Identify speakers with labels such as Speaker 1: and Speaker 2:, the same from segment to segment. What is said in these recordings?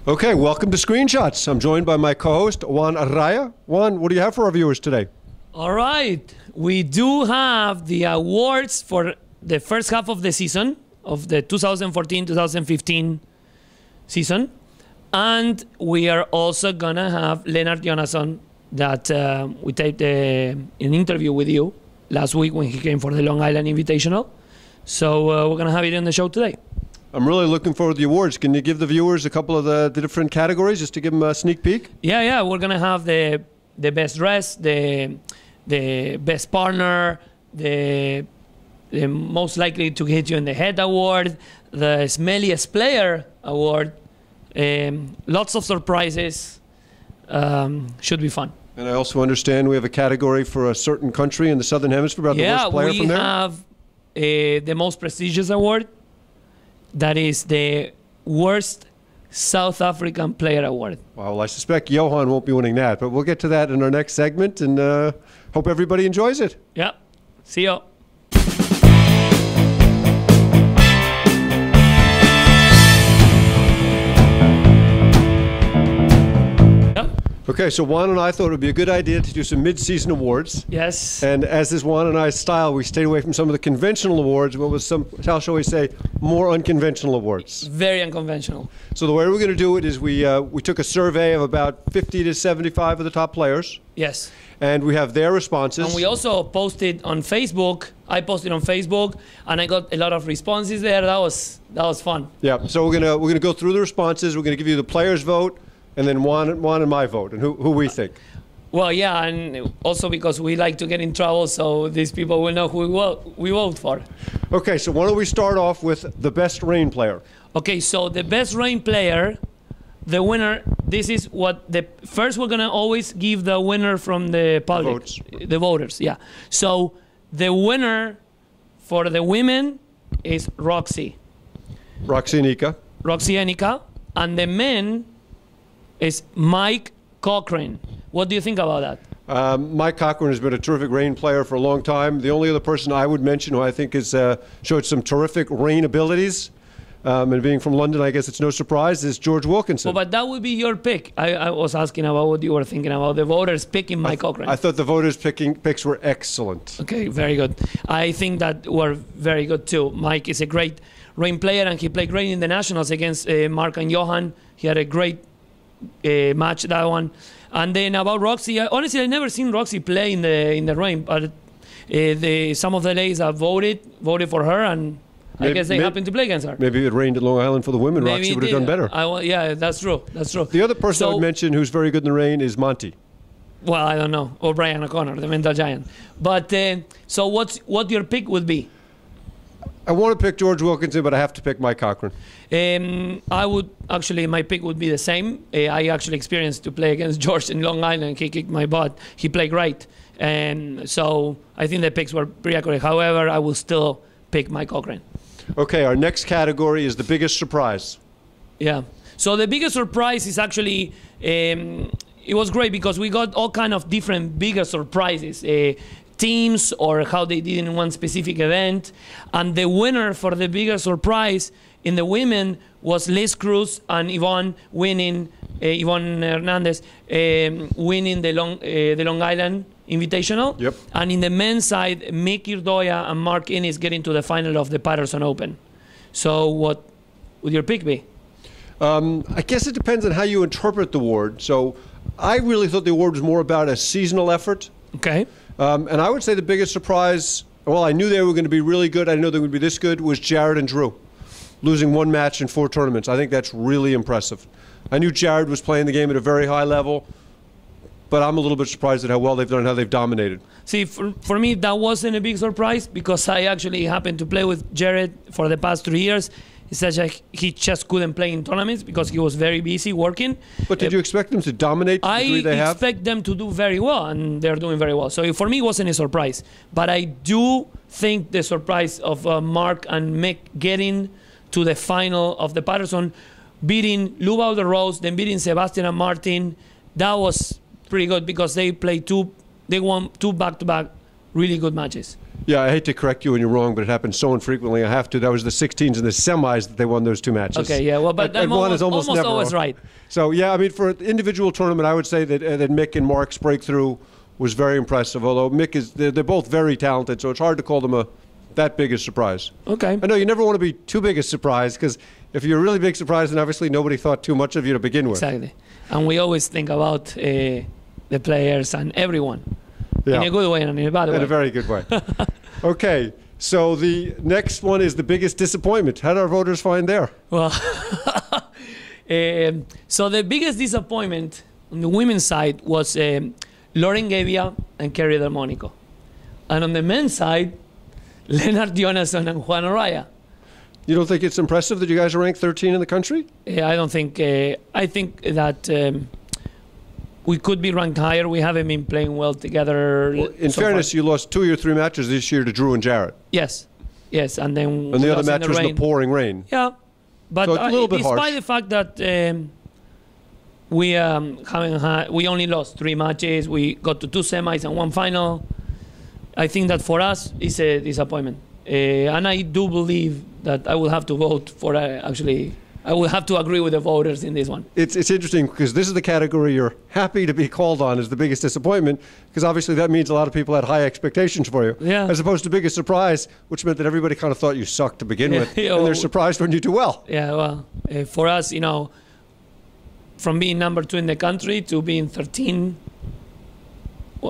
Speaker 1: Okay, welcome to Screenshots. I'm joined by my co-host, Juan Arraya. Juan, what do you have for our viewers today?
Speaker 2: All right. We do have the awards for the first half of the season, of the 2014-2015 season. And we are also going to have Lennart Jonason that we taped an interview with you last week when he came for the Long Island Invitational. So we're going to have it in the show today.
Speaker 1: I'm really looking forward to the awards. Can you give the viewers a couple of the different categories just to give them a sneak peek?
Speaker 2: Yeah. We're going to have the best dress, the best partner, the most likely to hit you in the head award, the smelliest player award. Lots of surprises. Should be fun.
Speaker 1: And I also understand we have a category for a certain country in the Southern Hemisphere about the worst player from there.
Speaker 2: Yeah, we have the most prestigious award. That is the worst South African player award.
Speaker 1: Well, I suspect Johan won't be winning that, but we'll get to that in our next segment, and hope everybody enjoys it.
Speaker 2: Yeah. See you.
Speaker 1: Okay, so Juan and I thought it would be a good idea to do some mid-season awards.
Speaker 2: Yes.
Speaker 1: And as is Juan and I's style, we stayed away from some of the conventional awards, but with some, how shall we say, more unconventional awards.
Speaker 2: Very unconventional.
Speaker 1: So the way we're going to do it is we took a survey of about 50 to 75 of the top players.
Speaker 2: Yes.
Speaker 1: And we have their responses.
Speaker 2: And we also posted on Facebook. I posted on Facebook, and I got a lot of responses there. That was fun.
Speaker 1: Yeah. So we're gonna go through the responses. We're gonna give you the players' vote, and then Juan and my vote, and who we think.
Speaker 2: Well, yeah, and also because we like to get in trouble, so these people will know who we vote for.
Speaker 1: Okay, so why don't we start off with the best rain player?
Speaker 2: Okay, so the best rain player, the winner, this is what first we're going to always give the winner from the public.
Speaker 1: Votes.
Speaker 2: The voters, yeah. So the winner for the women is Roxy
Speaker 1: Anika.
Speaker 2: Roxy Anika, and the men is Mike Cochran. What do you think about that?
Speaker 1: Mike Cochran has been a terrific rain player for a long time. The only other person I would mention who I think has showed some terrific rain abilities, and being from London, I guess it's no surprise, is George Wilkinson.
Speaker 2: Well, but that would be your pick. I was asking about what you were thinking about the voters picking Mike Cochran.
Speaker 1: I thought the voters' picks were excellent.
Speaker 2: Okay, very good. I think that were very good too. Mike is a great rain player, and he played great in the Nationals against Mark and Johan. He had a great match, that one. And then about Roxy, honestly, I've never seen Roxy play in the rain, but some of the ladies have voted for her, and I guess they happened to play against her.
Speaker 1: Maybe it rained at Long Island for the women.
Speaker 2: Maybe
Speaker 1: Roxy would have done better.
Speaker 2: Yeah, that's true. That's true.
Speaker 1: The other person I would mention who's very good in the rain is Monty.
Speaker 2: Well, I don't know. Or Brian O'Connor, the mental giant. But so what your pick would be?
Speaker 1: I want to pick George Wilkinson, but I have to pick Mike Cochran.
Speaker 2: I would actually, my pick would be the same. I actually experienced to play against George in Long Island. He kicked my butt. He played great. And so I think the picks were pretty accurate. However, I will still pick Mike Cochran.
Speaker 1: Okay, our next category is the biggest surprise.
Speaker 2: Yeah. So the biggest surprise is actually, it was great because we got all kind of different bigger surprises. Teams or how they did in one specific event. And the winner for the biggest surprise in the women was Liz Cruz and Yvonne Hernandez winning the Long Island Invitational.
Speaker 1: Yep.
Speaker 2: And in the men's side, Mick Irdoya and Mark Innis getting to the final of the Patterson Open. So what would your pick be?
Speaker 1: I guess it depends on how you interpret the award. So I really thought the award was more about a seasonal effort.
Speaker 2: Okay.
Speaker 1: And I would say the biggest surprise, well, I knew they were going to be really good. I didn't know they would be this good, was Jared and Drew. Losing one match in 4 tournaments. I think that's really impressive. I knew Jared was playing the game at a very high level, but I'm a little bit surprised at how well they've done and how they've dominated.
Speaker 2: See, for me, that wasn't a big surprise because I actually happened to play with Jared for the past 3 years. It's such like he just couldn't play in tournaments because he was very busy working.
Speaker 1: But did you expect them to dominate the degree they have?
Speaker 2: I expect them to do very well, and they're doing very well. So for me, it wasn't a surprise. But I do think the surprise of Mark and Mick getting to the final of the Patterson, beating Lou Rose, then beating Sebastian and Martin, that was pretty good because they won 2 back-to-back really good matches.
Speaker 1: Yeah, I hate to correct you when you're wrong, but it happens so infrequently. I have to. That was the 16s and the semis that they won those two matches.
Speaker 2: Okay, yeah, well, but I'm
Speaker 1: one is
Speaker 2: almost
Speaker 1: never
Speaker 2: always
Speaker 1: wrong.
Speaker 2: right.
Speaker 1: So, yeah, I mean, for an individual tournament, I would say that Mick and Mark's breakthrough was very impressive, although Mick they're both very talented, so it's hard to call them that big a surprise.
Speaker 2: Okay.
Speaker 1: I know you never want to be too big a surprise, because if you're a really big surprise, then obviously nobody thought too much of you to begin with.
Speaker 2: Exactly. And we always think about the players and everyone.
Speaker 1: Yeah.
Speaker 2: In a good way and in a bad way.
Speaker 1: In a very good way. Okay, so the next one is the biggest disappointment. How did our voters find there?
Speaker 2: Well, so the biggest disappointment on the women's side was Lauren Gavia and Kerry Delmonico. And on the men's side, Lennart, Jonason, and Juan Araya.
Speaker 1: You don't think it's impressive that you guys are ranked 13 in the country?
Speaker 2: I don't think. I think that we could be ranked higher. We haven't been playing well together.
Speaker 1: Well, in fairness, you lost 2 of your 3 matches this year to Drew and Jarrett.
Speaker 2: Yes, and then
Speaker 1: and the other match was in the pouring rain.
Speaker 2: Yeah, but
Speaker 1: so it's a little bit
Speaker 2: despite
Speaker 1: harsh.
Speaker 2: the fact that we only lost 3 matches, we got to 2 semis and 1 final. I think that for us it's a disappointment, and I do believe that I will have to vote for I will have to agree with the voters in this one.
Speaker 1: It's interesting because this is the category you're happy to be called on as the biggest disappointment, because obviously that means a lot of people had high expectations for you,
Speaker 2: yeah.
Speaker 1: as opposed to biggest surprise, which meant that everybody kind of thought you sucked to begin with, and they're surprised when you do well.
Speaker 2: Yeah, well, for us, from being number 2 in the country to being 13,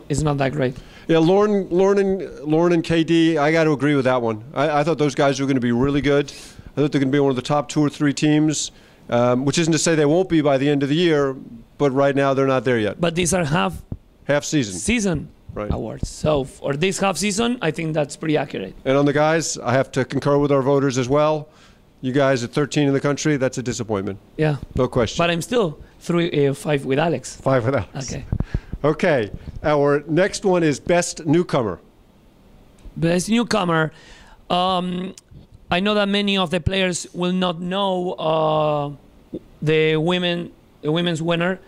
Speaker 2: it's not that great.
Speaker 1: Yeah, Lauren and KD, I got to agree with that one. I thought those guys were going to be really good. I thought they're going to be one of the top 2 or 3 teams, which isn't to say they won't be by the end of the year, but right now they're not there yet.
Speaker 2: But these are half season
Speaker 1: right.
Speaker 2: awards. So for this half season, I think that's pretty accurate.
Speaker 1: And on the guys, I have to concur with our voters as well. You guys at 13 in the country, that's a disappointment.
Speaker 2: Yeah.
Speaker 1: No question.
Speaker 2: But I'm still 5 with Alex.
Speaker 1: 5 with Alex.
Speaker 2: Okay.
Speaker 1: Okay. Our next one is Best Newcomer.
Speaker 2: Best Newcomer. I know that many of the players will not know the women's winner. Her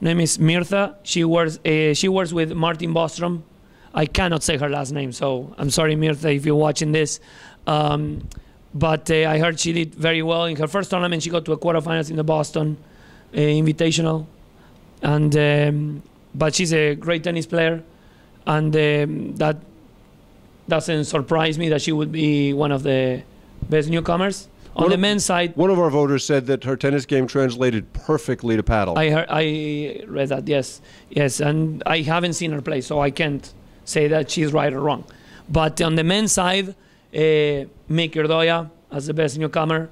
Speaker 2: name is Mirtha. She works with Martin Bostrom. I cannot say her last name, so I'm sorry, Mirtha, if you're watching this. But I heard she did very well in her first tournament. She got to a quarterfinals in the Boston Invitational, but she's a great tennis player, and that doesn't surprise me that she would be one of the best newcomers. On the men's side,
Speaker 1: one of our voters said that her tennis game translated perfectly to paddle.
Speaker 2: I read that, yes, and I haven't seen her play, so I can't say that she's right or wrong. But on the men's side, Mick Urdoya as the best newcomer,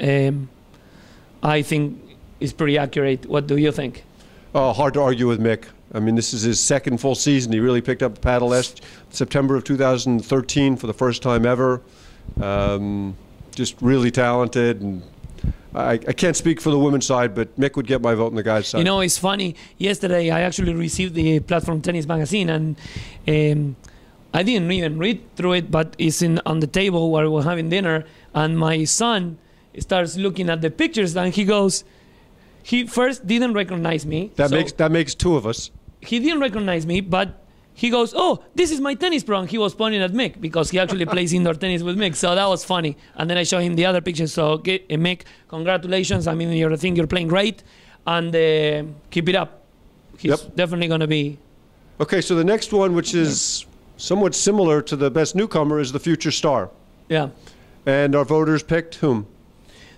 Speaker 2: I think is pretty accurate. What do you think?
Speaker 1: Oh, hard to argue with Mick. I mean, this is his second full season. He really picked up the paddle last September of 2013 for the first time ever. Just really talented, and I can't speak for the women's side, but Mick would get my vote on the guys' side.
Speaker 2: It's funny. Yesterday, I actually received the Platform Tennis magazine, and I didn't even read through it, but it's on the table where we're having dinner, and my son starts looking at the pictures, and he first didn't recognize me.
Speaker 1: That makes 2 of us.
Speaker 2: He didn't recognize me, but he goes, "Oh, this is my tennis pro," and he was pointing at Mick because he actually plays indoor tennis with Mick. So that was funny. And then I showed him the other pictures. So Mick, congratulations. I mean, I think you're playing great, and keep it up. He's definitely going to be.
Speaker 1: Okay, so the next one, which is somewhat similar to the best newcomer, is the future star.
Speaker 2: Yeah.
Speaker 1: And our voters picked whom?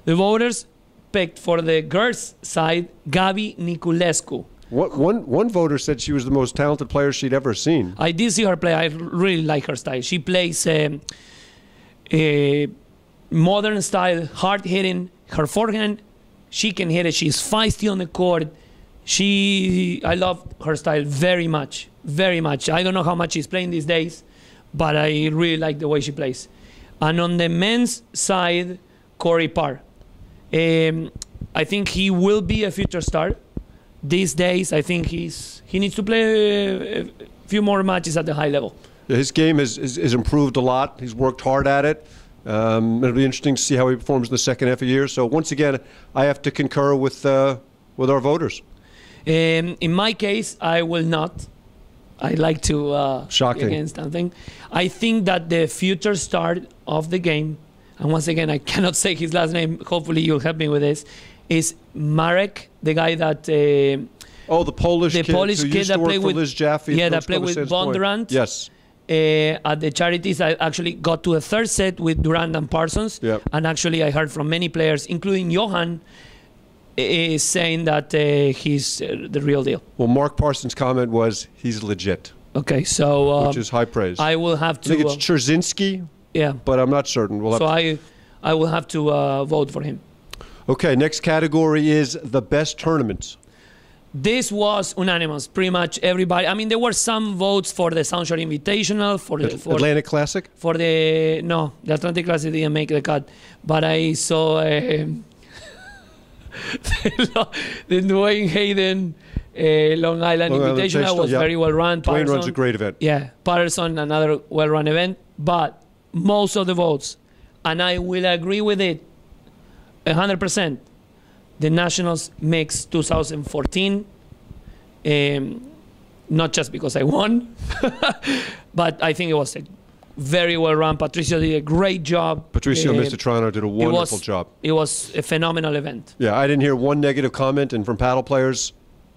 Speaker 2: The voters picked for the girls' side, Gabi Niculescu.
Speaker 1: One voter said she was the most talented player she'd ever seen.
Speaker 2: I did see her play. I really like her style. She plays a modern style, hard hitting. Her forehand, she can hit it. She's feisty on the court. I love her style very much, very much. I don't know how much she's playing these days, but I really like the way she plays. And on the men's side, Corey Parr. I think he will be a future star. These days, I think he needs to play a few more matches at the high level.
Speaker 1: Yeah, his game has improved a lot. He's worked hard at it. It'll be interesting to see how he performs in the second half of the year. So once again, I have to concur with our voters.
Speaker 2: In my case, I will not I like to
Speaker 1: Shocking.
Speaker 2: be against something. I think that the future start of the game, and once again, I cannot say his last name. Hopefully, you'll help me with this. Is Marek, the guy that
Speaker 1: the Polish
Speaker 2: the
Speaker 1: kid
Speaker 2: Polish
Speaker 1: who
Speaker 2: kid
Speaker 1: used
Speaker 2: that
Speaker 1: to work
Speaker 2: played
Speaker 1: for
Speaker 2: with
Speaker 1: Liz Jaffe.
Speaker 2: yeah,
Speaker 1: at
Speaker 2: that played
Speaker 1: Coast
Speaker 2: with
Speaker 1: Sands
Speaker 2: Von
Speaker 1: Point.
Speaker 2: Durant.
Speaker 1: Yes.
Speaker 2: At the charities, I actually got to a third set with Durant and Parsons.
Speaker 1: Yep.
Speaker 2: And actually, I heard from many players, including Johan, is saying that he's the real deal.
Speaker 1: Well, Mark Parsons' comment was he's legit,
Speaker 2: Okay, so
Speaker 1: which is high praise.
Speaker 2: I will have
Speaker 1: I
Speaker 2: to.
Speaker 1: think it's Czerzinski,
Speaker 2: Yeah.
Speaker 1: but I'm not certain. We'll have
Speaker 2: So
Speaker 1: to.
Speaker 2: I will have to vote for him.
Speaker 1: Okay, next category is the best tournaments.
Speaker 2: This was unanimous. Pretty much everybody. I mean, there were some votes for the Soundshore Invitational, for the
Speaker 1: Atlantic Classic?
Speaker 2: the Atlantic Classic didn't make the cut, but I saw the Dwayne Hayden Long Island Invitational was
Speaker 1: yeah.
Speaker 2: very well run.
Speaker 1: Dwayne runs a
Speaker 2: Patterson,
Speaker 1: great event.
Speaker 2: yeah, Patterson, another well run event, but most of the votes, and I will agree with it 100%. The Nationals Mix 2014, not just because I won, but I think it was a very well run. Patricio did a great job.
Speaker 1: Patricio Mistotrano did a wonderful job.
Speaker 2: It was a phenomenal event.
Speaker 1: Yeah, I didn't hear one negative comment, and from paddle players,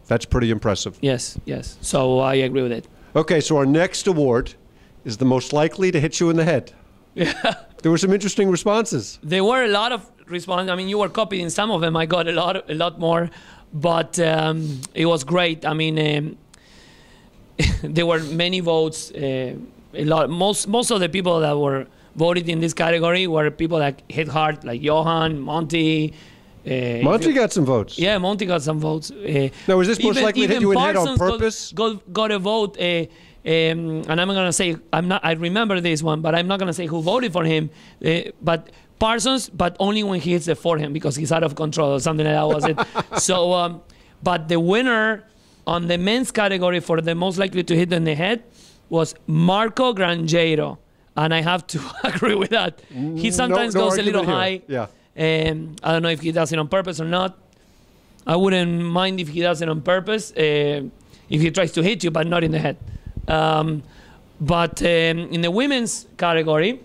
Speaker 1: that's pretty impressive.
Speaker 2: Yes. So I agree with it.
Speaker 1: Okay, so our next award is the most likely to hit you in the head.
Speaker 2: Yeah.
Speaker 1: There were some interesting responses.
Speaker 2: There were a lot of responses. I mean, you were copied in some of them. I got a lot more, but it was great. I mean, there were many votes. Most of the people that were voted in this category were people that hit hard, like Johan, Monty.
Speaker 1: Monty got some votes.
Speaker 2: Yeah, Monty got some votes.
Speaker 1: Now, was this most likely to hit you in the head on
Speaker 2: Parsons
Speaker 1: purpose?
Speaker 2: Got a vote. And I'm gonna say I remember this one, but I'm not gonna say who voted for him. But Parsons, but only when he hits the forehand because he's out of control or something like that was it. So, but the winner on the men's category for the most likely to hit in the head was Marco Grangeiro, and I have to agree with that. He sometimes goes a little high.
Speaker 1: Yeah.
Speaker 2: I don't know if he does it on purpose or not. I wouldn't mind if he does it on purpose. If he tries to hit you, but not in the head. But in the women's category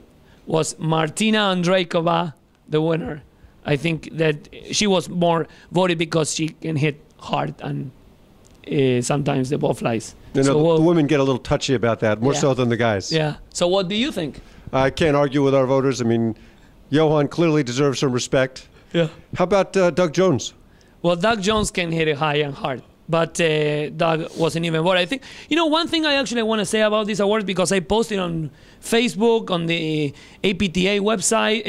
Speaker 2: was Martina Andreikova, the winner. I think that she was more voted because she can hit hard and sometimes the ball flies.
Speaker 1: You know, the women get a little touchy about that, more so than the guys.
Speaker 2: Yeah. So what do you think?
Speaker 1: I can't argue with our voters. I mean, Johan clearly deserves some respect.
Speaker 2: Yeah.
Speaker 1: How about Doug Jones?
Speaker 2: Well, Doug Jones can hit it high and hard. But Doug wasn't even voted. I think, one thing I actually want to say about these awards, because I posted on Facebook, on the APTA website,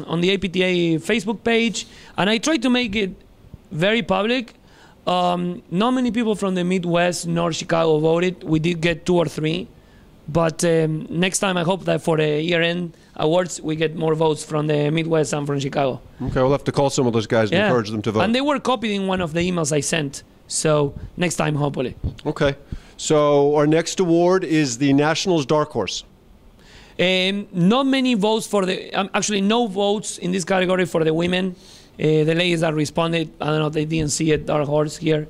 Speaker 2: on the APTA Facebook page, and I tried to make it very public. Not many people from the Midwest nor Chicago voted. We did get 2 or 3. But next time, I hope that for the year-end awards, we get more votes from the Midwest and from Chicago.
Speaker 1: Okay, we'll have to call some of those guys and encourage them to vote.
Speaker 2: And they were copied in one of the emails I sent. So next time, hopefully.
Speaker 1: Okay. So our next award is the Nationals Dark Horse.
Speaker 2: Not many votes for the... actually, no votes in this category for the women. The ladies that responded, I don't know, they didn't see it, Dark Horse here.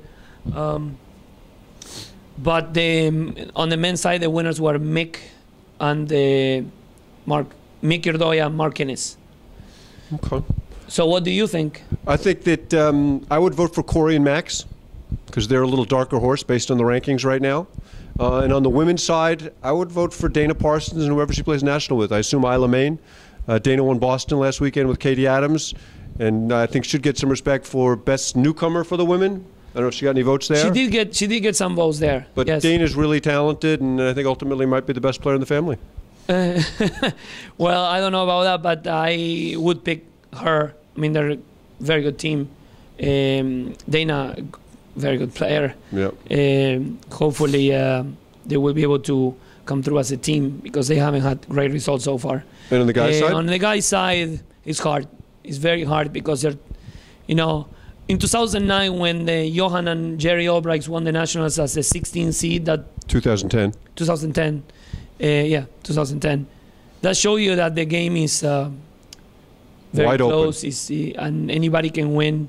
Speaker 2: But on the men's side, the winners were Mick and Mick Urdoya and Mark Innes.
Speaker 1: Okay.
Speaker 2: So what do you think?
Speaker 1: I think that I would vote for Corey and Max because they're a little darker horse based on the rankings right now. And on the women's side, I would vote for Dana Parsons and whoever she plays national with. I assume Isla Main. Dana won Boston last weekend with Katie Adams, and I think should get some respect for best newcomer for the women. I don't know if she got any votes there.
Speaker 2: She did get some votes there.
Speaker 1: But
Speaker 2: yes.
Speaker 1: Dana's really talented, and I think ultimately might be the best player in the family.
Speaker 2: Well, I don't know about that, but I would pick her. I mean, they're a very good team. Dana, very good player.
Speaker 1: Yeah.
Speaker 2: Hopefully, they will be able to come through as a team because they haven't had great results so far.
Speaker 1: And on the guys' side?
Speaker 2: On the guys' side, it's hard. It's very hard because they're, in 2009 when Johan and Jerry Albright won the Nationals as a 16 seed,
Speaker 1: 2010.
Speaker 2: 2010. 2010. That shows you that the game is very
Speaker 1: wide
Speaker 2: close,
Speaker 1: open.
Speaker 2: and anybody can win.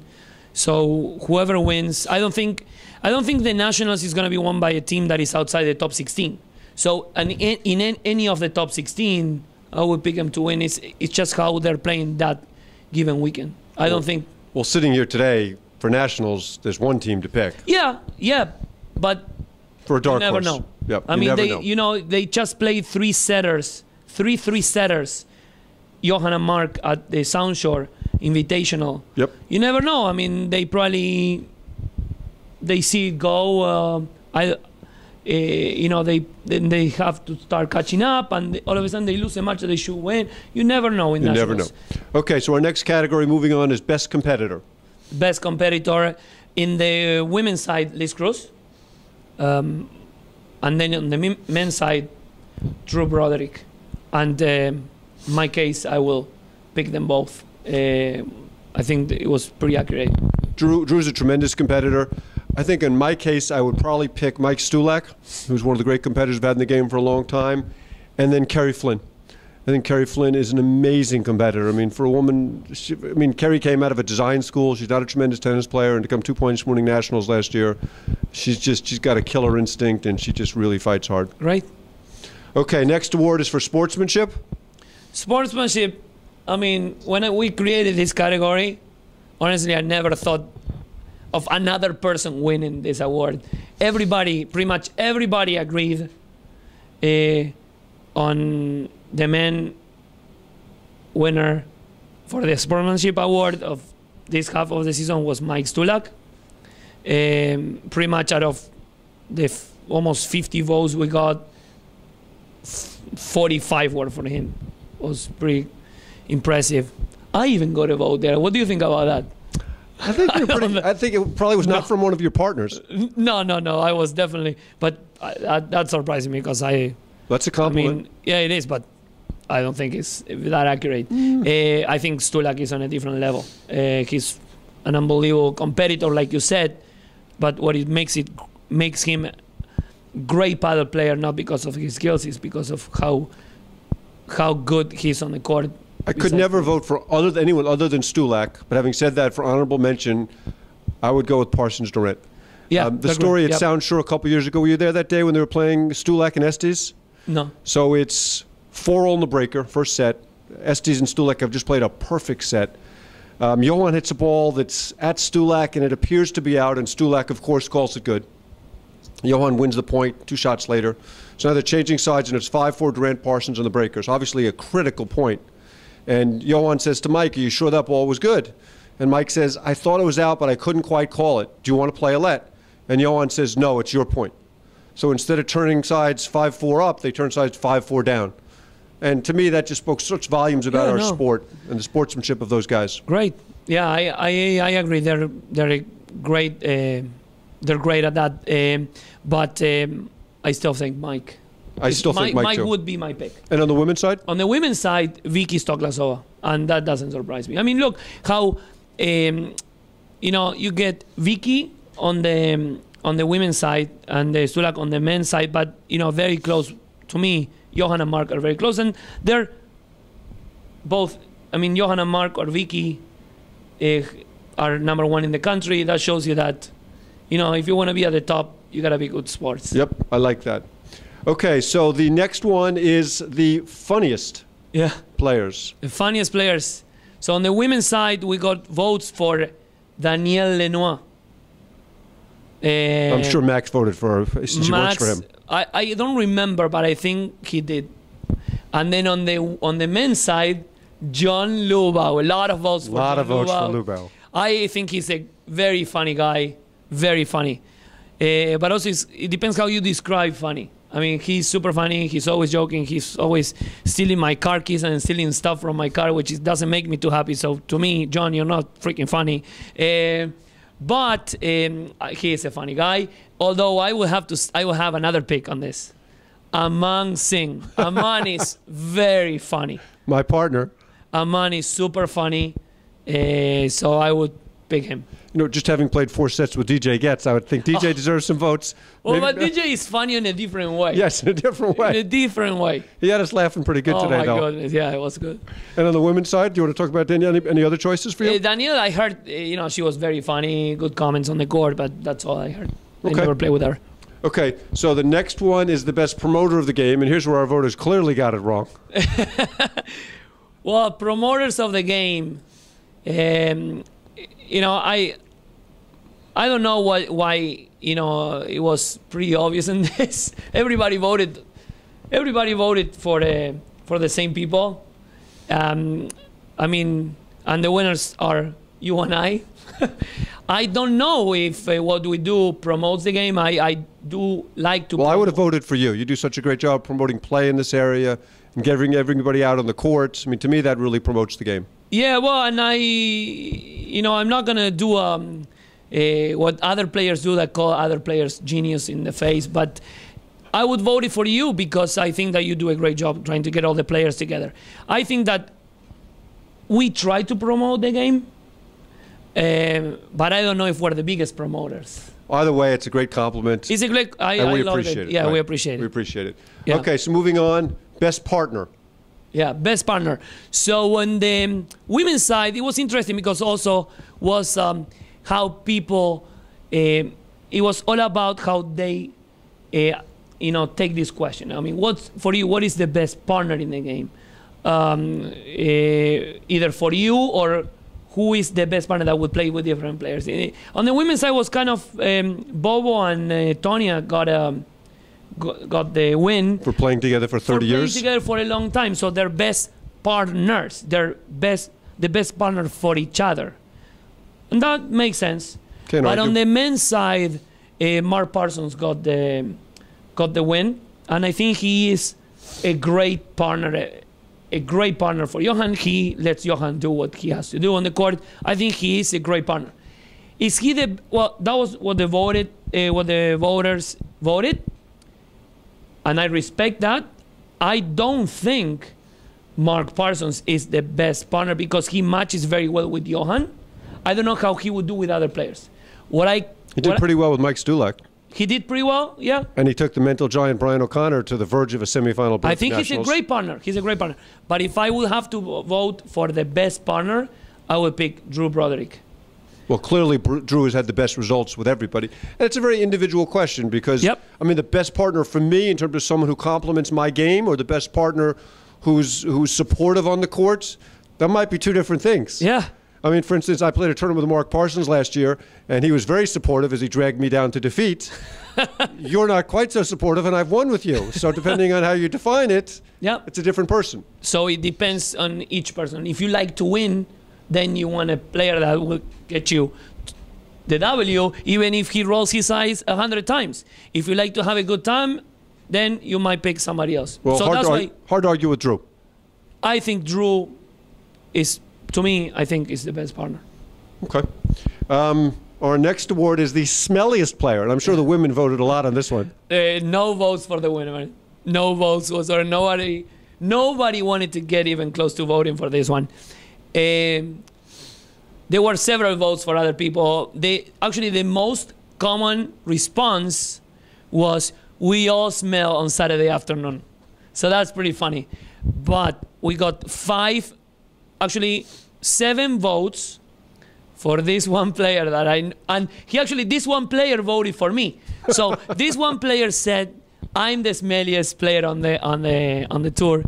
Speaker 2: So whoever wins, I don't think the Nationals is going to be won by a team that is outside the top 16. So in any of the top 16, I would pick them to win. It's just how they're playing that given weekend. I don't think.
Speaker 1: Well, sitting here today for Nationals, there's one team to pick.
Speaker 2: Yeah, but
Speaker 1: for a dark
Speaker 2: you never
Speaker 1: horse.
Speaker 2: know.
Speaker 1: Yep,
Speaker 2: I mean, they just played three setters, Johan and Mark at the Sound Shore Invitational.
Speaker 1: Yep.
Speaker 2: You never know. I mean, they see it go. They have to start catching up, and all of a sudden they lose a match that they should win. You never know in Nationals.
Speaker 1: You never know. Okay, so our next category, moving on, is best competitor.
Speaker 2: Best competitor in the women's side, Liz Cruz. And then on the men's side, Drew Broderick. And in my case, I will pick them both. I think it was pretty accurate.
Speaker 1: Drew's a tremendous competitor. I think in my case, I would probably pick Mike Stulak, who's one of the great competitors we've had in the game for a long time, and then Kerry Flynn. I think Kerry Flynn is an amazing competitor. I mean, for a woman, Kerry came out of a design school. She's not a tremendous tennis player, and to come 2 points winning nationals last year, she's got a killer instinct, and she just really fights hard.
Speaker 2: Right.
Speaker 1: Okay, next award is for sportsmanship.
Speaker 2: Sportsmanship. I mean, when we created this category, honestly, I never thought of another person winning this award. Pretty much everybody agreed on the man winner for the sportsmanship award of this half of the season was Mike Stulak. Pretty much out of the almost 50 votes we got, 45 were for him. It was pretty impressive. I even got a vote there. What do you think about that?
Speaker 1: I think it probably was not from one of your partners.
Speaker 2: No. I was definitely, but that surprised me because
Speaker 1: That's a compliment.
Speaker 2: I mean, yeah, it is, but I don't think it's that accurate. I think Stulak is on a different level. He's an unbelievable competitor, like you said, but what it makes him great paddle player, not because of his skills, it's because of how good he's on the court.
Speaker 1: I could never vote for anyone other than Stulak, but having said that, for honorable mention, I would go with Parsons Durrett.
Speaker 2: Yeah,
Speaker 1: the story at Sound Shore a couple years ago, were you there that day when they were playing Stulak and Estes?
Speaker 2: No.
Speaker 1: So it's 4-all in the breaker, first set. Estes and Stulak have just played a perfect set. Johan hits a ball that's at Stulak, and it appears to be out, and Stulak, of course, calls it good. Johan wins the point 2 shots later. So now they're changing sides, and it's 5-4 Durant Parsons on the breakers. Obviously a critical point. And Johan says to Mike, are you sure that ball was good? And Mike says, I thought it was out, but I couldn't quite call it. Do you want to play a let? And Johan says, no, it's your point. So instead of turning sides 5-4 up, they turn sides 5-4 down. And to me, that just spoke such volumes about our sport and the sportsmanship of those guys.
Speaker 2: Great. Yeah, I agree. They're great. They're great at that. But I still think Mike. Mike
Speaker 1: too.
Speaker 2: would be my pick.
Speaker 1: And on the women's side?
Speaker 2: On the women's side, Vicky Stoklasova, and that doesn't surprise me. I mean, look how you get Vicky on the women's side and Stulak on the men's side, but very close to me. Johan and Mark are very close, and they're both. I mean, Johan and Mark or Vicky are number 1 in the country. That shows you that if you want to be at the top, you gotta be good sports.
Speaker 1: Yep, I like that. Okay, so the next one is the funniest players.
Speaker 2: The funniest players. So on the women's side, we got votes for Danielle Lenoir.
Speaker 1: I'm sure Max voted for her since she works for him.
Speaker 2: I don't remember, but I think he did. And then on the men's side, John Lubau. A lot of votes for John
Speaker 1: Lubau.
Speaker 2: I think he's a very funny guy. Very funny. But also, it depends how you describe funny. I mean, he's super funny. He's always joking. He's always stealing my car keys and stealing stuff from my car, which doesn't make me too happy. So to me, John, you're not freaking funny. But he is a funny guy. Although I will have another pick on this. Aman Singh. Aman is very funny.
Speaker 1: My partner.
Speaker 2: Aman is super funny. So I would pick him.
Speaker 1: Just having played 4 sets with DJ Getz, I would think DJ deserves some votes.
Speaker 2: Well,
Speaker 1: Maybe
Speaker 2: but DJ is funny in a different way.
Speaker 1: Yes, in a different way.
Speaker 2: In a different way.
Speaker 1: He had us laughing pretty good today, though.
Speaker 2: Oh, my goodness. Yeah, it was good.
Speaker 1: And on the women's side, do you want to talk about Danielle? Any other choices for you?
Speaker 2: Danielle, I heard, she was very funny, good comments on the court, but that's all I heard. I
Speaker 1: Okay.
Speaker 2: never played with her.
Speaker 1: Okay, so the next one is the best promoter of the game, and here's where our voters clearly got it wrong.
Speaker 2: Well, promoters of the game, I don't know why it was pretty obvious in this. Everybody voted for the same people. And the winners are you and I. I don't know if what we do promotes the game. I do like to.
Speaker 1: Well, I would have voted for you. You do such a great job promoting play in this area and getting everybody out on the courts. To me, that really promotes the game.
Speaker 2: Yeah, well, and I'm not gonna do what other players do that call other players genius in the face, but I would vote it for you because I think that you do a great job trying to get all the players together. I think that we try to promote the game, but I don't know if we're the biggest promoters.
Speaker 1: Either way, it's a great compliment.
Speaker 2: It's a great. I love it. Yeah,
Speaker 1: right.
Speaker 2: we appreciate it.
Speaker 1: We appreciate it.
Speaker 2: Yeah.
Speaker 1: Okay, so moving on, best partner.
Speaker 2: Yeah, best partner. So on the women's side, it was interesting because also was how people. It was all about how they, take this question. What's for you? What is the best partner in the game? Either for you or who is the best partner that would play with different players. On the women's side was kind of Bobo and Tonya got the win.
Speaker 1: For playing together for 30 years?
Speaker 2: Playing together for a long time. So they're best partners. They're the best partner for each other. And that makes sense.
Speaker 1: Can't
Speaker 2: but
Speaker 1: argue.
Speaker 2: on the men's side, Mark Parsons got the win. And I think he is a great partner. A great partner for Johan. He lets Johan do what he has to do on the court. I think he is a great partner. Is he that was what the voters voted, and I respect that. I don't think Mark Parsons is the best partner because he matches very well with Johan. I don't know how he would do with other players.
Speaker 1: He did pretty well with Mike Stulak.
Speaker 2: He did pretty well, yeah.
Speaker 1: And he took the mental giant Brian O'Connor to the verge of a semifinal.
Speaker 2: I think he's a great partner. He's a great partner. But if I would have to vote for the best partner, I would pick Drew Broderick.
Speaker 1: Well, clearly Drew has had the best results with everybody. And it's a very individual question because, the best partner for me in terms of someone who complements my game or the best partner who's supportive on the courts, that might be two different things.
Speaker 2: Yeah.
Speaker 1: For instance, I played a tournament with Mark Parsons last year, and he was very supportive as he dragged me down to defeat. You're not quite so supportive, and I've won with you. So depending on how you define it, it's a different person.
Speaker 2: So it depends on each person. If you like to win, then you want a player that will get you the W, even if he rolls his eyes 100 times. If you like to have a good time, then you might pick somebody else.
Speaker 1: Well,
Speaker 2: so
Speaker 1: hard to argue with Drew.
Speaker 2: I think Drew is... To me, I think is the best partner.
Speaker 1: Okay. Our next award is the smelliest player, and I'm sure the women voted a lot on this one.
Speaker 2: No votes for the winner. No votes whatsoever. Nobody wanted to get even close to voting for this one. There were several votes for other people. Actually, the most common response was, "We all smell on Saturday afternoon." So that's pretty funny. But we got 7 votes for this one player this one player voted for me. So this one player said, "I'm the smelliest player on the tour."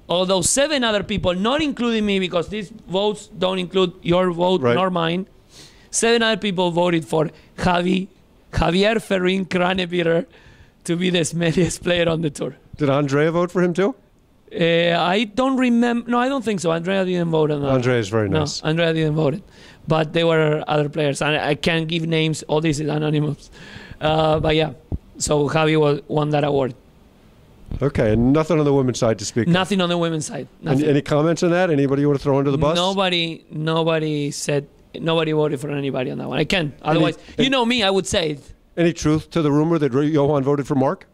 Speaker 2: Although 7 other people, not including me, because these votes don't include your vote nor mine. 7 other people voted for Javier Ferrin Kranebitter to be the smelliest player on the tour.
Speaker 1: Did Andrea vote for him too?
Speaker 2: I don't remember. No, I don't think so. Andrea didn't vote on that.
Speaker 1: Andrea is very nice.
Speaker 2: No, Andrea didn't vote. But there were other players. And I can't give names. All this is anonymous. But yeah. So Javi won that award.
Speaker 1: Okay. And nothing on the women's side to speak of.
Speaker 2: Nothing on the women's side.
Speaker 1: Any comments on that? Anybody you want to throw under the bus?
Speaker 2: Nobody voted for anybody on that one. I can't. Otherwise, you know me, I would say it.
Speaker 1: Any truth to the rumor that Johan voted for Mark?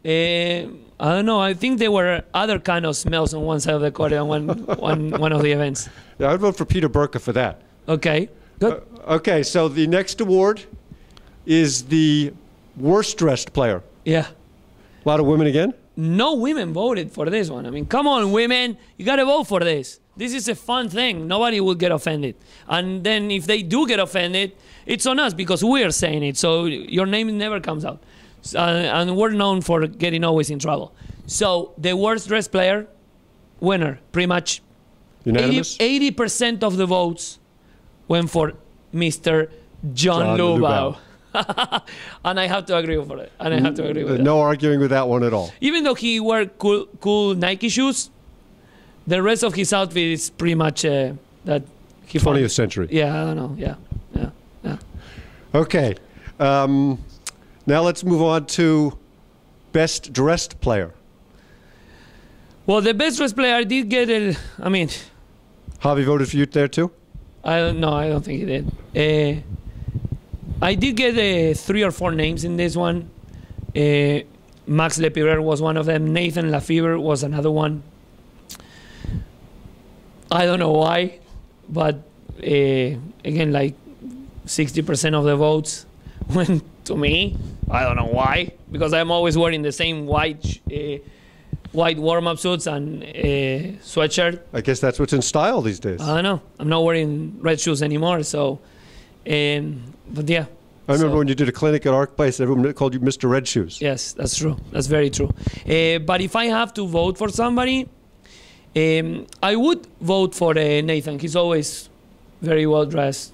Speaker 2: I don't know. I think there were other kind of smells on one side of the court on one of the events.
Speaker 1: Yeah, I would vote for Peter Burka for that.
Speaker 2: Okay. Good.
Speaker 1: Okay, so the next award is the worst dressed player.
Speaker 2: Yeah.
Speaker 1: A lot of women again?
Speaker 2: No women voted for this one. I mean, come on, women. You got to vote for this. This is a fun thing. Nobody will get offended. And then if they do get offended, it's on us because we are saying it. So your name never comes out. And we're known for getting always in trouble. So the worst dressed player, winner, pretty much.
Speaker 1: Unanimous?
Speaker 2: 80% of the votes went for Mr. John Lubau. And I have to agree with it. And I have to agree with it.
Speaker 1: No arguing with that one at all.
Speaker 2: Even though he wore cool Nike shoes, the rest of his outfit is pretty much that he
Speaker 1: 20th
Speaker 2: found.
Speaker 1: century.
Speaker 2: Yeah, I don't know. Yeah.
Speaker 1: Okay. Now let's move on to best dressed player.
Speaker 2: Well, the best dressed player did get it. I mean,
Speaker 1: Javi voted for you there too?
Speaker 2: I don't think he did. I did get 3 or 4 names in this one. Max Lepierre was one of them. Nathan Lafever was another one. I don't know why, but again, like 60% of the votes went to me. I don't know why, because I'm always wearing the same white warm-up suits and sweatshirt.
Speaker 1: I guess that's what's in style these days.
Speaker 2: I don't know. I'm not wearing red shoes anymore, so... but yeah.
Speaker 1: I remember when you did a clinic at Arc Place, everyone called you Mr. Red Shoes.
Speaker 2: Yes, that's true. That's very true. But if I have to vote for somebody, I would vote for Nathan. He's always very well dressed,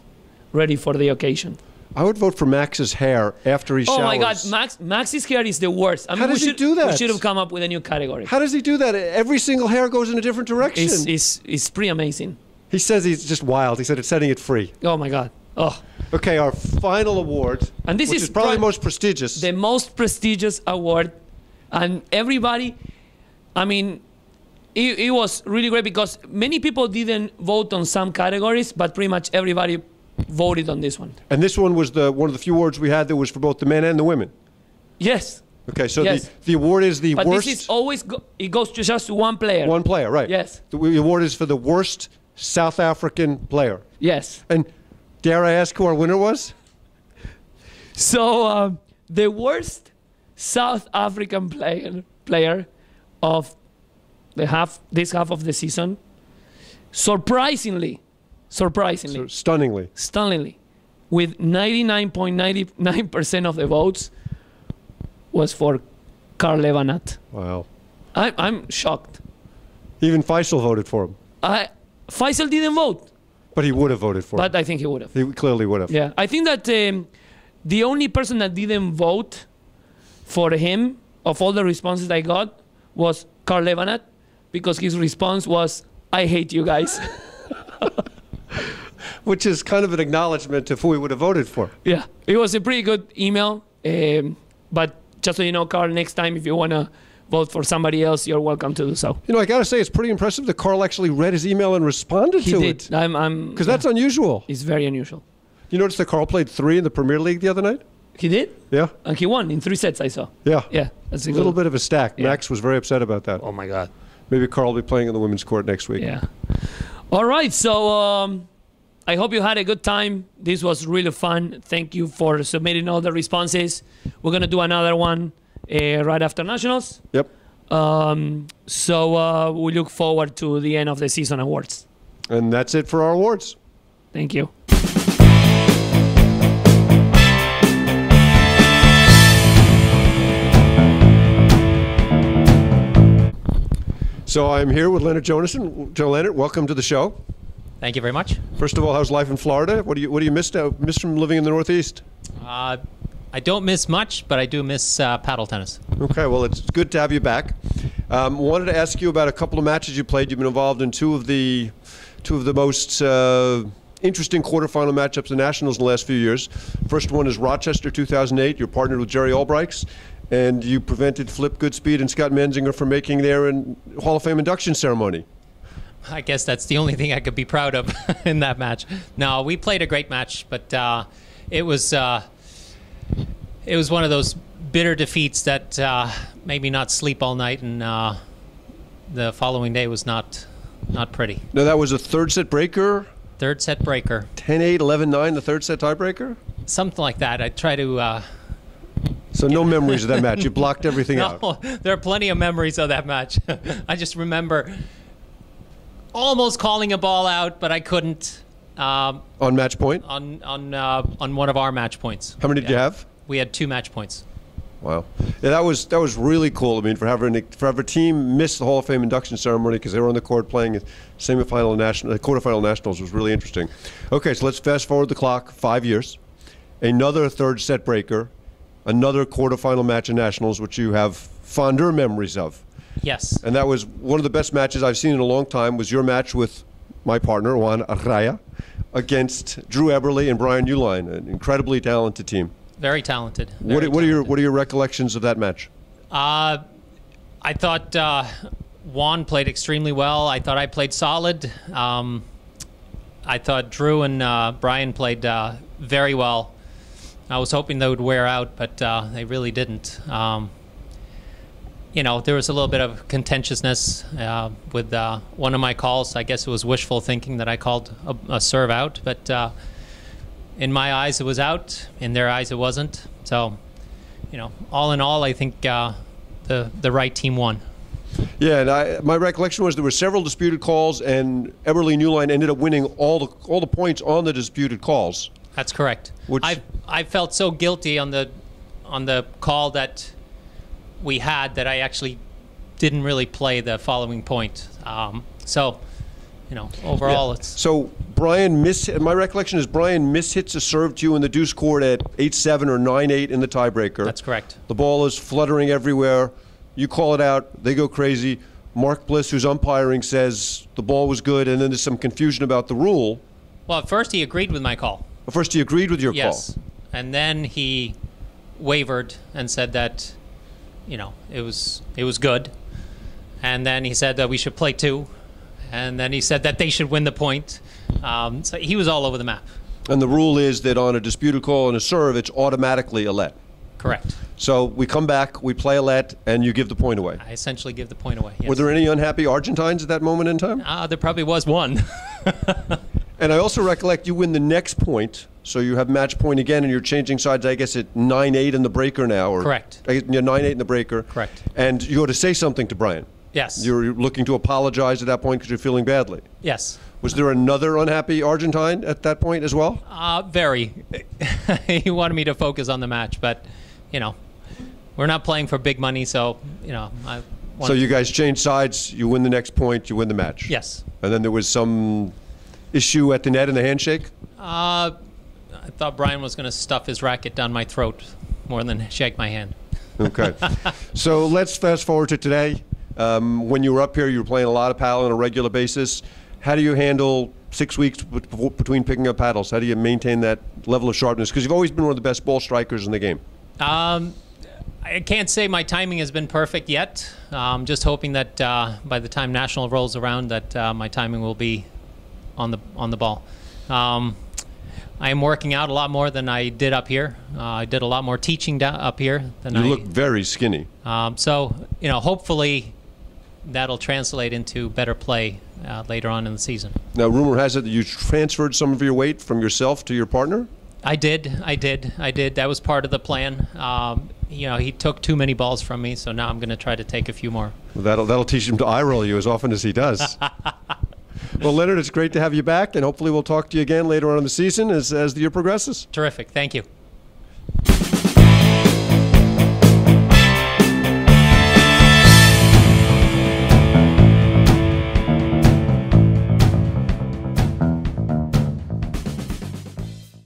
Speaker 2: ready for the occasion.
Speaker 1: I would vote for Max's hair after he showers.
Speaker 2: Oh my God, Max's hair is the worst. I mean,
Speaker 1: How does he do that?
Speaker 2: We should have come up with a new category.
Speaker 1: How does he do that? Every single hair goes in a different direction.
Speaker 2: It's pretty amazing.
Speaker 1: He says he's just wild. He said it's setting it free.
Speaker 2: Oh my God. Oh.
Speaker 1: Okay, our final award,
Speaker 2: and this
Speaker 1: which is probably the most prestigious.
Speaker 2: The most prestigious award. And everybody, I mean, it was really great because many people didn't vote on some categories, but pretty much everybody voted on this one.
Speaker 1: And this one was one of the few awards we had that was for both the men and the women.
Speaker 2: Yes.
Speaker 1: Okay, so
Speaker 2: yes.
Speaker 1: the award is the
Speaker 2: but
Speaker 1: worst.
Speaker 2: But this is always, it goes to just one player.
Speaker 1: One player, right.
Speaker 2: Yes.
Speaker 1: The award is for the worst South African player.
Speaker 2: Yes.
Speaker 1: And dare I ask who our winner was?
Speaker 2: So the worst South African player of this half of the season, surprisingly,
Speaker 1: So stunningly,
Speaker 2: with 99.99% of the votes, was for Karl Lennart.
Speaker 1: Wow.
Speaker 2: I'm shocked.
Speaker 1: Even Faisal voted for him.
Speaker 2: Faisal didn't vote.
Speaker 1: But he would have voted for him.
Speaker 2: But I think he would have.
Speaker 1: He clearly would have.
Speaker 2: Yeah. I think that the only person that didn't vote for him, of all the responses I got, was Karl Lennart, because his response was, "I hate you guys."
Speaker 1: Which is kind of an acknowledgement of who he would have voted for.
Speaker 2: Yeah. It was a pretty good email. But just so you know, Karl, next time if you want to vote for somebody else, you're welcome to do so.
Speaker 1: You know, I got to say, it's pretty impressive that Karl actually read his email and responded to it.
Speaker 2: He did.
Speaker 1: Because that's unusual.
Speaker 2: It's very unusual.
Speaker 1: You noticed that Karl played 3 in the Premier League the other night?
Speaker 2: He did?
Speaker 1: Yeah.
Speaker 2: And he won in 3 sets, I saw.
Speaker 1: Yeah.
Speaker 2: Yeah. That's
Speaker 1: a little bit of a stack.
Speaker 2: Yeah.
Speaker 1: Max was very upset about that.
Speaker 2: Oh, my God.
Speaker 1: Maybe Karl will be playing in the women's court next week.
Speaker 2: Yeah. All right. So I hope you had a good time. This was really fun. Thank you for submitting all the responses. We're going to do another one right after Nationals.
Speaker 1: Yep.
Speaker 2: So we look forward to the end of the season awards.
Speaker 1: And that's it for our awards.
Speaker 2: Thank you.
Speaker 1: So I'm here with Lennart Jonason. Joe Lennart, welcome to the show.
Speaker 3: Thank you very much.
Speaker 1: First of all, how's life in Florida? What do you miss from living in the Northeast?
Speaker 3: I don't miss much, but I do miss paddle tennis.
Speaker 1: Okay, well, it's good to have you back. Wanted to ask you about a couple of matches you played. You've been involved in two of the most interesting quarterfinal matchups in Nationals in the last few years. First one is Rochester 2008. You're partnered with Jerry Albrights, and you prevented Flip Goodspeed and Scott Menzinger from making their Hall of Fame induction ceremony.
Speaker 3: I guess that's the only thing I could be proud of in that match. No, we played a great match, but it was one of those bitter defeats that made me not sleep all night, and the following day was not pretty.
Speaker 1: Now, that was a third set breaker?
Speaker 3: Third set breaker.
Speaker 1: 10-8, 11-9, the third set tiebreaker?
Speaker 3: Something like that. I try to...
Speaker 1: So no memories of that match. You blocked everything out.
Speaker 3: No, there are plenty of memories of that match. I just remember almost calling a ball out, but I couldn't.
Speaker 1: On match point?
Speaker 3: On one of our match points.
Speaker 1: How many did you have?
Speaker 3: We had 2 match points.
Speaker 1: Wow. Yeah, that was really cool. I mean, for having a team miss the Hall of Fame induction ceremony because they were on the court playing a quarterfinal nationals was really interesting. Okay, so let's fast forward the clock 5 years. Another third set breaker, another quarterfinal match in nationals, which you have fonder memories of.
Speaker 3: Yes.
Speaker 1: And that was one of the best matches I've seen in a long time. Was your match with my partner Juan Arraya against Drew Eberle and Brian Uline, an incredibly talented team.
Speaker 3: Very talented.
Speaker 1: What are your recollections of that match?
Speaker 3: I thought Juan played extremely well. I thought I played solid. I thought Drew and Brian played very well. I was hoping they would wear out, but they really didn't. There was a little bit of contentiousness with one of my calls. I guess it was wishful thinking that I called a serve out, but in my eyes it was out. In their eyes it wasn't. So, all in all, I think the right team won.
Speaker 1: Yeah, and my recollection was there were several disputed calls, and Eberle and Uline ended up winning all the points on the disputed calls.
Speaker 3: That's correct. I felt so guilty on the call that we had that I actually didn't really play the following point. Overall, it's...
Speaker 1: So my recollection is Brian mishits a serve to you in the deuce court at 8-7 or 9-8 in the tiebreaker.
Speaker 3: That's correct.
Speaker 1: The ball is fluttering everywhere. You call it out. They go crazy. Mark Bliss, who's umpiring, says the ball was good, and then there's some confusion about the rule.
Speaker 3: Well, at first he agreed with my call.
Speaker 1: First, he agreed with your call.
Speaker 3: Yes, and then he wavered and said that, it was good, and then he said that we should play 2, and then he said that they should win the point. So he was all over the map.
Speaker 1: And the rule is that on a disputed call and a serve, it's automatically a let.
Speaker 3: Correct.
Speaker 1: So we come back, we play a let, and you give the point away.
Speaker 3: I essentially give the point away. Yes.
Speaker 1: Were there any unhappy Argentines at that moment in time?
Speaker 3: There probably was one.
Speaker 1: And I also recollect you win the next point, so you have match point again, and you're changing sides, I guess, at 9-8 in the breaker now. Or
Speaker 3: correct.
Speaker 1: 9-8 in the breaker.
Speaker 3: Correct.
Speaker 1: And you go to say something to Brian.
Speaker 3: Yes.
Speaker 1: You're looking to apologize at that point because you're feeling badly.
Speaker 3: Yes.
Speaker 1: Was there another unhappy Argentine at that point as well?
Speaker 3: Very. He wanted me to focus on the match, but, we're not playing for big money, so,
Speaker 1: So you guys change sides, you win the next point, you win the match.
Speaker 3: Yes.
Speaker 1: And then there was some issue at the net in the handshake?
Speaker 3: I thought Brian was going to stuff his racket down my throat more than shake my hand.
Speaker 1: Okay. So let's fast forward to today. When you were up here, you were playing a lot of paddle on a regular basis. How do you handle 6 weeks between picking up paddles? How do you maintain that level of sharpness? Because you've always been one of the best ball strikers in the game.
Speaker 3: I can't say my timing has been perfect yet. I'm just hoping that by the time national rolls around that my timing will be on the ball. I am working out a lot more than I did up here. I did a lot more teaching up here than
Speaker 1: You look very skinny.
Speaker 3: So, hopefully that'll translate into better play later on in the season.
Speaker 1: Now, rumor has it that you transferred some of your weight from yourself to your partner?
Speaker 3: I did. That was part of the plan. He took too many balls from me, so now I'm going to try to take a few more.
Speaker 1: Well, that'll teach him to eye roll you as often as he does. Well, Lennart, it's great to have you back, and hopefully we'll talk to you again later on in the season as the year progresses.
Speaker 3: Terrific. Thank you.